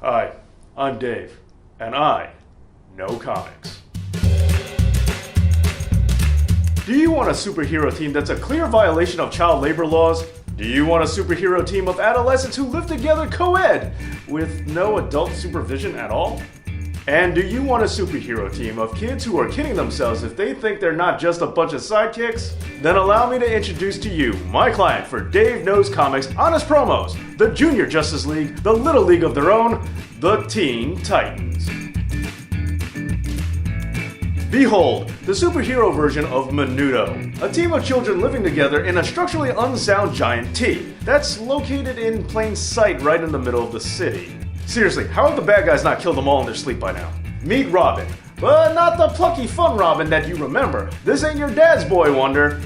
Hi, I'm Dave, and I know comics. Do you want a superhero team that's a clear violation of child labor laws? Do you want a superhero team of adolescents who live together co-ed with no adult supervision at all? And do you want a superhero team of kids who are kidding themselves if they think they're not just a bunch of sidekicks? Then allow me to introduce to you my client for Dave Knows Comics Honest Promos, the Junior Justice League, the Little League of their own, the Teen Titans. Behold, the superhero version of Menudo, a team of children living together in a structurally unsound giant T that's located in plain sight right in the middle of the city. Seriously, how have the bad guys not killed them all in their sleep by now? Meet Robin, but not the plucky fun Robin that you remember. This ain't your dad's boy wonder,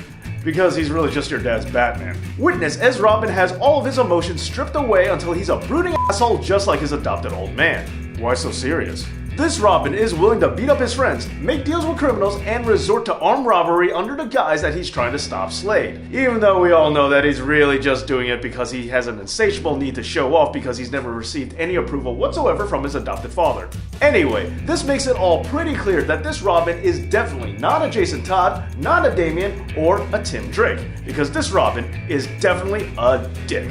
because he's really just your dad's Batman. Witness as Robin has all of his emotions stripped away until he's a brooding asshole just like his adopted old man. Why so serious? This Robin is willing to beat up his friends, make deals with criminals, and resort to armed robbery under the guise that he's trying to stop Slade. Even though we all know that he's really just doing it because he has an insatiable need to show off because he's never received any approval whatsoever from his adopted father. Anyway, this makes it all pretty clear that this Robin is definitely not a Jason Todd, not a Damian, or a Tim Drake, because this Robin is definitely a dick.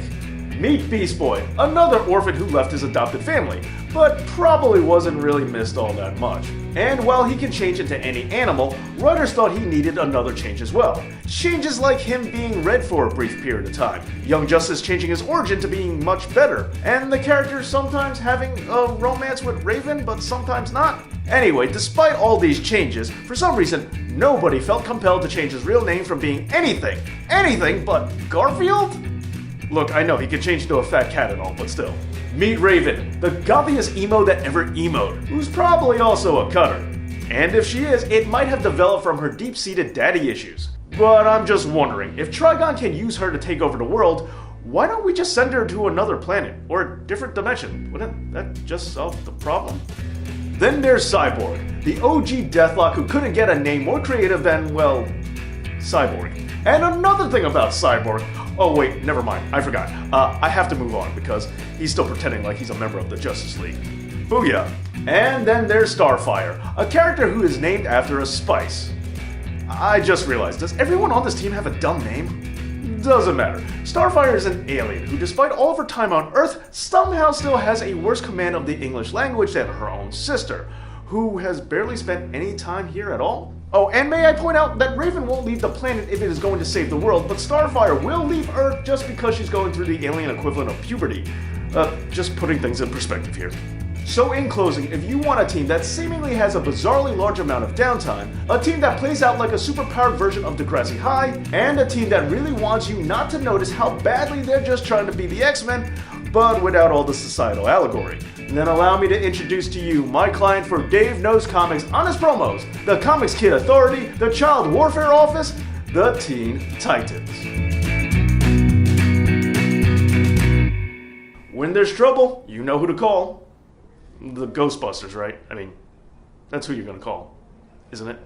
Meet Beast Boy, another orphan who left his adopted family, but probably wasn't really missed all that much. And while he can change into any animal, writers thought he needed another change as well. Changes like him being red for a brief period of time, Young Justice changing his origin to being much better, and the character sometimes having a romance with Raven, but sometimes not. Anyway, despite all these changes, for some reason, nobody felt compelled to change his real name from being anything but Garfield? Look, I know he can change into a fat cat and all, but still. Meet Raven, the gothiest emo that ever emoed, who's probably also a cutter. And if she is, it might have developed from her deep-seated daddy issues. But I'm just wondering, if Trigon can use her to take over the world, why don't we just send her to another planet, or a different dimension? Wouldn't that just solve the problem? Then there's Cyborg, the OG Deathlock who couldn't get a name more creative than, well, Cyborg. And another thing about Cyborg, oh wait, never mind, I forgot. I have to move on because he's still pretending like he's a member of the Justice League. Booyah! And then there's Starfire, a character who is named after a spice. I just realized, does everyone on this team have a dumb name? Doesn't matter. Starfire is an alien who, despite all of her time on Earth, somehow still has a worse command of the English language than her own sister, who has barely spent any time here at all. Oh, and may I point out that Raven won't leave the planet if it is going to save the world, but Starfire will leave Earth just because she's going through the alien equivalent of puberty. Just putting things in perspective here. So in closing, if you want a team that seemingly has a bizarrely large amount of downtime, a team that plays out like a superpowered version of Degrassi High, and a team that really wants you not to notice how badly they're just trying to be the X-Men, but without all the societal allegory, then allow me to introduce to you my client for Dave Knows Comics Honest Promos, the Comics Kid Authority, the Child Warfare Office, the Teen Titans. When there's trouble, you know who to call. The Ghostbusters, right? I mean, that's who you're gonna call, isn't it?